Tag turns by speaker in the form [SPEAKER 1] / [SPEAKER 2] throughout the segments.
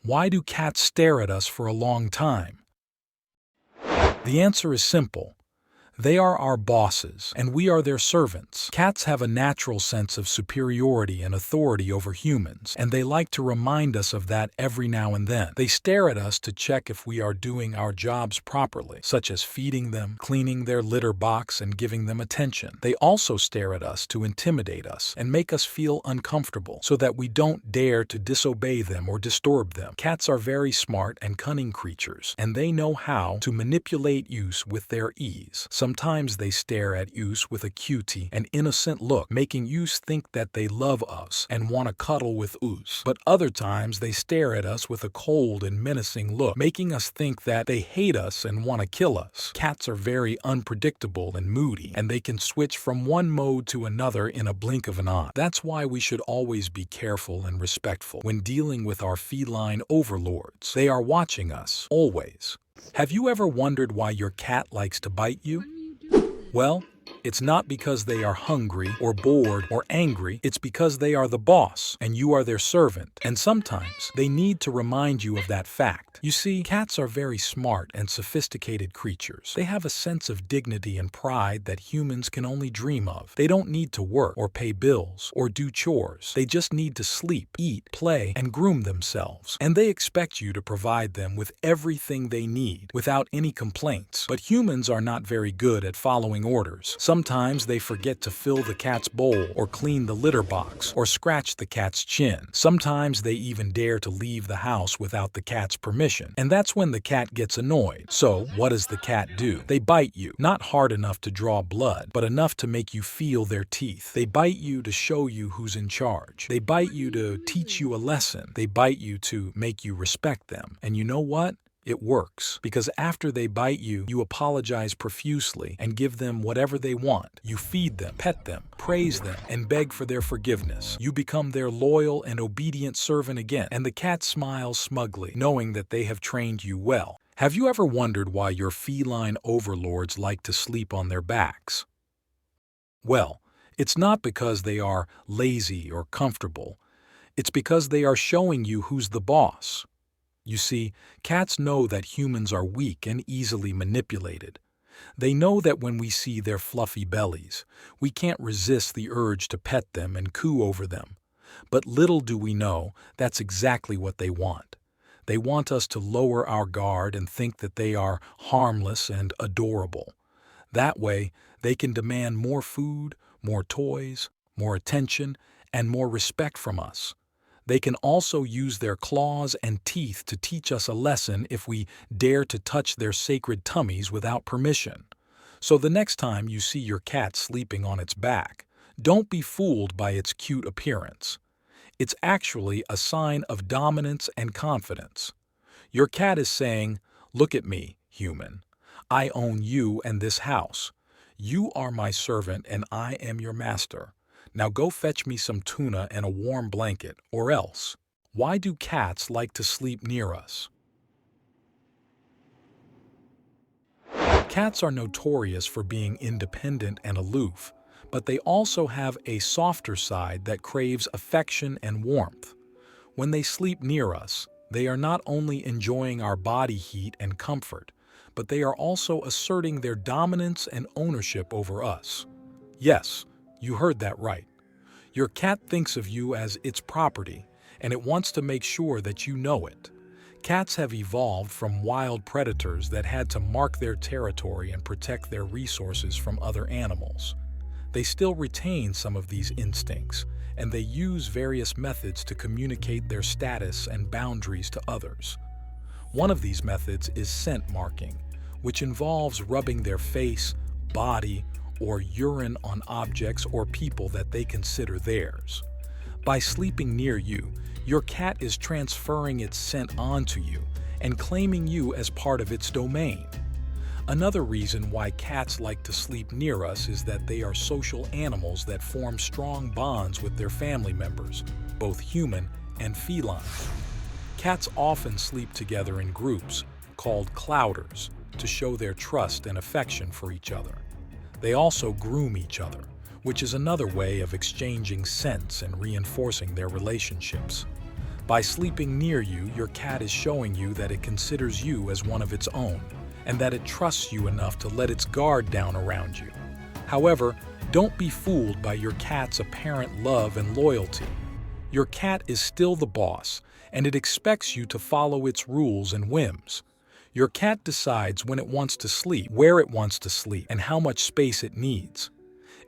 [SPEAKER 1] Why do cats stare at us for a long time? The answer is simple. They are our bosses, and we are their servants. Cats have a natural sense of superiority and authority over humans, and they like to remind us of that every now and then. They stare at us to check if we are doing our jobs properly, such as feeding them, cleaning their litter box, and giving them attention. They also stare at us to intimidate us and make us feel uncomfortable, so that we don't dare to disobey them or disturb them. Cats are very smart and cunning creatures, and they know how to manipulate use with their ease. Sometimes they stare at Use with a cutie and innocent look, making Use think that they love us and want to cuddle with Use. But other times they stare at us with a cold and menacing look, making us think that they hate us and want to kill us. Cats are very unpredictable and moody, and they can switch from one mode to another in a blink of an eye. That's why we should always be careful and respectful when dealing with our feline overlords. They are watching us, always. Have you ever wondered why your cat likes to bite you? Well, it's not because they are hungry or bored or angry. It's because they are the boss and you are their servant. And sometimes they need to remind you of that fact. You see, cats are very smart and sophisticated creatures. They have a sense of dignity and pride that humans can only dream of. They don't need to work or pay bills or do chores. They just need to sleep, eat, play, and groom themselves. And they expect you to provide them with everything they need without any complaints. But humans are not very good at following orders. Sometimes they forget to fill the cat's bowl or clean the litter box or scratch the cat's chin. Sometimes they even dare to leave the house without the cat's permission. And that's when the cat gets annoyed. So, what does the cat do? They bite you. Not hard enough to draw blood, but enough to make you feel their teeth. They bite you to show you who's in charge. They bite you to teach you a lesson. They bite you to make you respect them. And you know what? It works, because after they bite you, you apologize profusely and give them whatever they want. You feed them, pet them, praise them, and beg for their forgiveness. You become their loyal and obedient servant again, and the cat smiles smugly, knowing that they have trained you well. Have you ever wondered why your feline overlords like to sleep on their backs? Well, it's not because they are lazy or comfortable. It's because they are showing you who's the boss. You see, cats know that humans are weak and easily manipulated. They know that when we see their fluffy bellies, we can't resist the urge to pet them and coo over them. But little do we know, that's exactly what they want. They want us to lower our guard and think that they are harmless and adorable. That way, they can demand more food, more toys, more attention, and more respect from us. They can also use their claws and teeth to teach us a lesson if we dare to touch their sacred tummies without permission. So the next time you see your cat sleeping on its back, don't be fooled by its cute appearance. It's actually a sign of dominance and confidence. Your cat is saying, "Look at me, human. I own you and this house. You are my servant and I am your master. Now go fetch me some tuna and a warm blanket, or else." Why do cats like to sleep near us? Cats are notorious for being independent and aloof, but they also have a softer side that craves affection and warmth. When they sleep near us, they are not only enjoying our body heat and comfort, but they are also asserting their dominance and ownership over us. Yes, you heard that right. Your cat thinks of you as its property, and it wants to make sure that you know it. Cats have evolved from wild predators that had to mark their territory and protect their resources from other animals. They still retain some of these instincts, and they use various methods to communicate their status and boundaries to others. One of these methods is scent marking, which involves rubbing their face, body, or urine on objects or people that they consider theirs. By sleeping near you, your cat is transferring its scent onto you and claiming you as part of its domain. Another reason why cats like to sleep near us is that they are social animals that form strong bonds with their family members, both human and feline. Cats often sleep together in groups, called clouders, to show their trust and affection for each other. They also groom each other, which is another way of exchanging scents and reinforcing their relationships. By sleeping near you, your cat is showing you that it considers you as one of its own, and that it trusts you enough to let its guard down around you. However, don't be fooled by your cat's apparent love and loyalty. Your cat is still the boss, and it expects you to follow its rules and whims. Your cat decides when it wants to sleep, where it wants to sleep, and how much space it needs.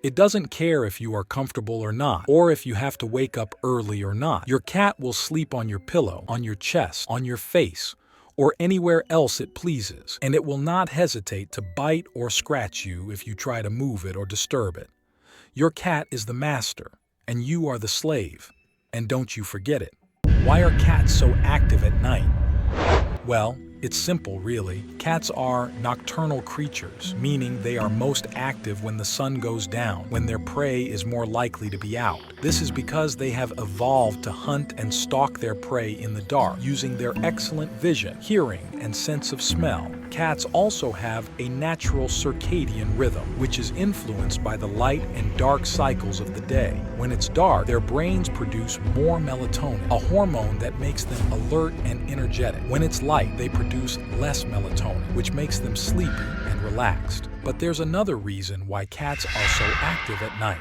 [SPEAKER 1] It doesn't care if you are comfortable or not, or if you have to wake up early or not. Your cat will sleep on your pillow, on your chest, on your face, or anywhere else it pleases, and it will not hesitate to bite or scratch you if you try to move it or disturb it. Your cat is the master, and you are the slave. And don't you forget it. Why are cats so active at night? Well, it's simple, really. Cats are nocturnal creatures, meaning they are most active when the sun goes down, when their prey is more likely to be out. This is because they have evolved to hunt and stalk their prey in the dark, using their excellent vision, hearing, and sense of smell. Cats also have a natural circadian rhythm, which is influenced by the light and dark cycles of the day. When it's dark, their brains produce more melatonin, a hormone that makes them alert and energetic. When it's light, they produce less melatonin, which makes them sleepy and relaxed. But there's another reason why cats are so active at night.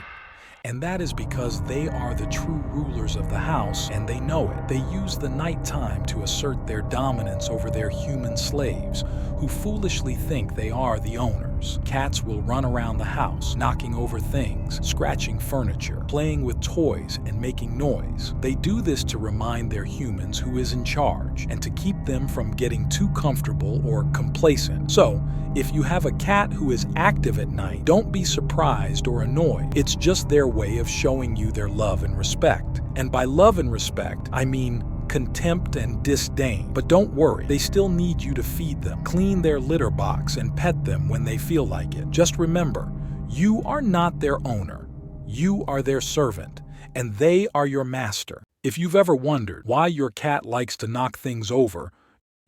[SPEAKER 1] And that is because they are the true rulers of the house, and they know it. They use the nighttime to assert their dominance over their human slaves, who foolishly think they are the owners. Cats will run around the house, knocking over things, scratching furniture, playing with toys, and making noise. They do this to remind their humans who is in charge, and to keep them from getting too comfortable or complacent. So, if you have a cat who is active at night, don't be surprised or annoyed. It's just their way of showing you their love and respect. And by love and respect, I mean contempt and disdain. But don't worry, they still need you to feed them, clean their litter box, and pet them when they feel like it. Just remember, you are not their owner. You are their servant, and they are your master. If you've ever wondered why your cat likes to knock things over,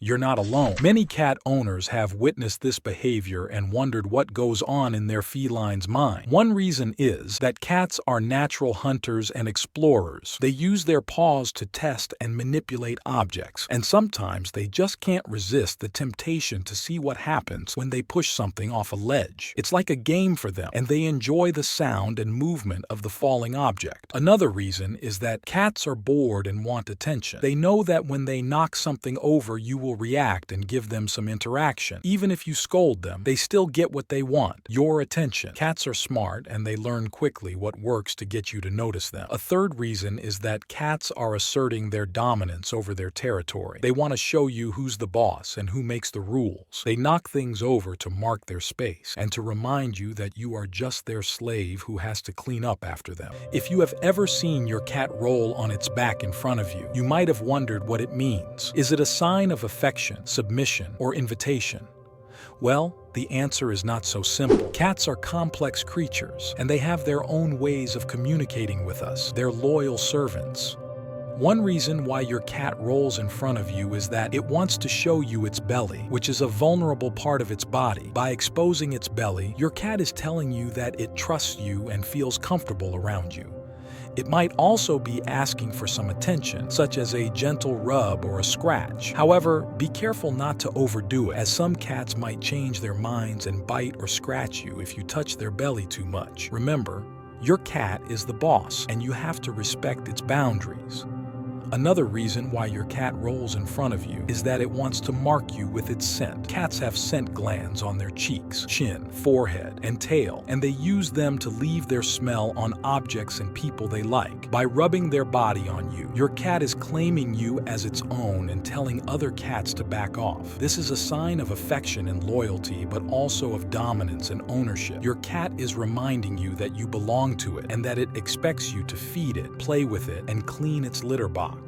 [SPEAKER 1] you're not alone. Many cat owners have witnessed this behavior and wondered what goes on in their feline's mind. One reason is that cats are natural hunters and explorers. They use their paws to test and manipulate objects, and sometimes they just can't resist the temptation to see what happens when they push something off a ledge. It's like a game for them, and they enjoy the sound and movement of the falling object. Another reason is that cats are bored and want attention. They know that when they knock something over, you will react and give them some interaction. Even if you scold them, they still get what they want, your attention. Cats are smart, and they learn quickly what works to get you to notice them. A third reason is that cats are asserting their dominance over their territory. They want to show you who's the boss and who makes the rules. They knock things over to mark their space and to remind you that you are just their slave who has to clean up after them. If you have ever seen your cat roll on its back in front of you, you might have wondered what it means. Is it a sign of affection, submission, or invitation? Well, the answer is not so simple. Cats are complex creatures, and they have their own ways of communicating with us. They're loyal servants. One reason why your cat rolls in front of you is that it wants to show you its belly, which is a vulnerable part of its body. By exposing its belly, your cat is telling you that it trusts you and feels comfortable around you. It might also be asking for some attention, such as a gentle rub or a scratch. However, be careful not to overdo it, as some cats might change their minds and bite or scratch you if you touch their belly too much. Remember, your cat is the boss, and you have to respect its boundaries. Another reason why your cat rolls in front of you is that it wants to mark you with its scent. Cats have scent glands on their cheeks, chin, forehead, and tail, and they use them to leave their smell on objects and people they like. By rubbing their body on you, your cat is claiming you as its own and telling other cats to back off. This is a sign of affection and loyalty, but also of dominance and ownership. Your cat is reminding you that you belong to it and that it expects you to feed it, play with it, and clean its litter box.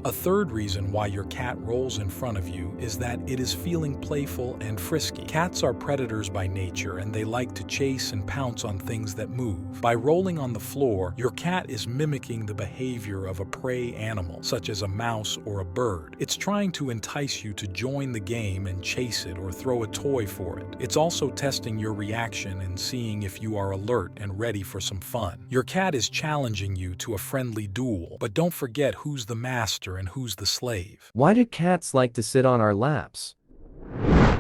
[SPEAKER 1] A third reason why your cat rolls in front of you is that it is feeling playful and frisky. Cats are predators by nature, and they like to chase and pounce on things that move. By rolling on the floor, your cat is mimicking the behavior of a prey animal, such as a mouse or a bird. It's trying to entice you to join the game and chase it or throw a toy for it. It's also testing your reaction and seeing if you are alert and ready for some fun. Your cat is challenging you to a friendly duel, but don't forget who's the master and who's the slave.
[SPEAKER 2] Why do cats like to sit on our laps?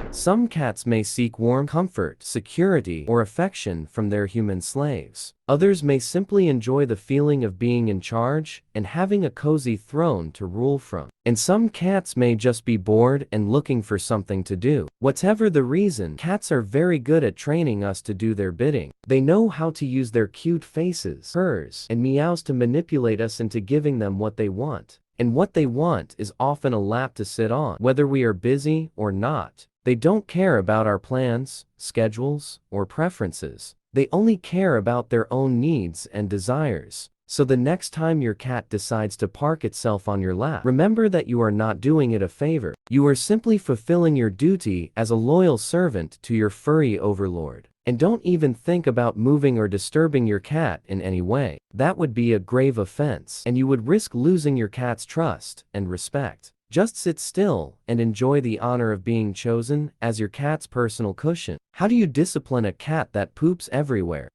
[SPEAKER 2] Some cats may seek warm comfort, security, or affection from their human slaves. Others may simply enjoy the feeling of being in charge and having a cozy throne to rule from. And some cats may just be bored and looking for something to do. Whatever the reason, cats are very good at training us to do their bidding. They know how to use their cute faces, purrs, and meows to manipulate us into giving them what they want. And what they want is often a lap to sit on, whether we are busy or not. They don't care about our plans, schedules, or preferences. They only care about their own needs and desires. So the next time your cat decides to park itself on your lap, remember that you are not doing it a favor. You are simply fulfilling your duty as a loyal servant to your furry overlord. And don't even think about moving or disturbing your cat in any way. That would be a grave offense, and you would risk losing your cat's trust and respect. Just sit still and enjoy the honor of being chosen as your cat's personal cushion. How do you discipline a cat that poops everywhere?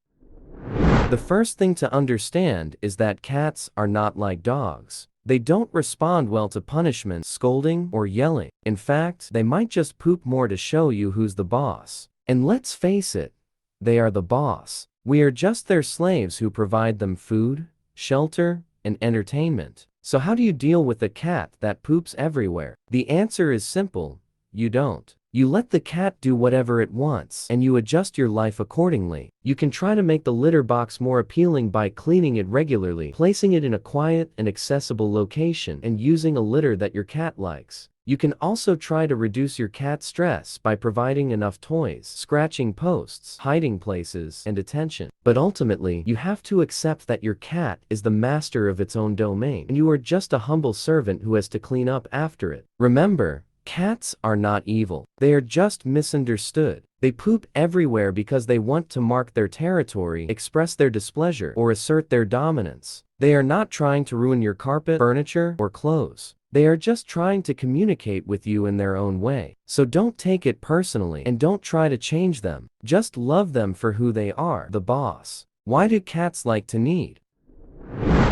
[SPEAKER 2] The first thing to understand is that cats are not like dogs. They don't respond well to punishment, scolding, or yelling. In fact, they might just poop more to show you who's the boss. And let's face it, they are the boss. We are just their slaves who provide them food, shelter, and entertainment. So how do you deal with a cat that poops everywhere? The answer is simple: you don't. You let the cat do whatever it wants, and you adjust your life accordingly. You can try to make the litter box more appealing by cleaning it regularly, placing it in a quiet and accessible location, and using a litter that your cat likes. You can also try to reduce your cat's stress by providing enough toys, scratching posts, hiding places, and attention. But ultimately, you have to accept that your cat is the master of its own domain, and you are just a humble servant who has to clean up after it. Remember, cats are not evil. They are just misunderstood. They poop everywhere because they want to mark their territory, express their displeasure, or assert their dominance. They are not trying to ruin your carpet, furniture, or clothes. They are just trying to communicate with you in their own way. So don't take it personally and don't try to change them. Just love them for who they are, the boss. Why do cats like to knead?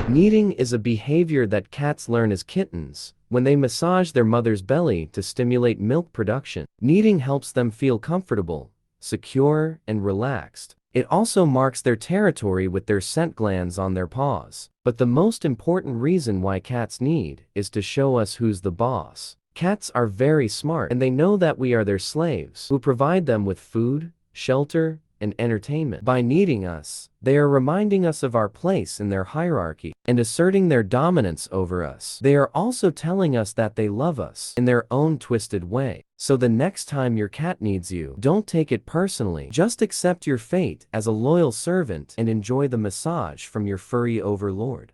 [SPEAKER 2] Kneading is a behavior that cats learn as kittens when they massage their mother's belly to stimulate milk production. Kneading helps them feel comfortable, secure, and relaxed. It also marks their territory with their scent glands on their paws. But the most important reason why cats knead is to show us who's the boss. Cats are very smart, and they know that we are their slaves, who provide them with food, shelter, and entertainment. By kneading us, they are reminding us of our place in their hierarchy and asserting their dominance over us. They are also telling us that they love us in their own twisted way. So the next time your cat needs you, don't take it personally. Just accept your fate as a loyal servant and enjoy the massage from your furry overlord.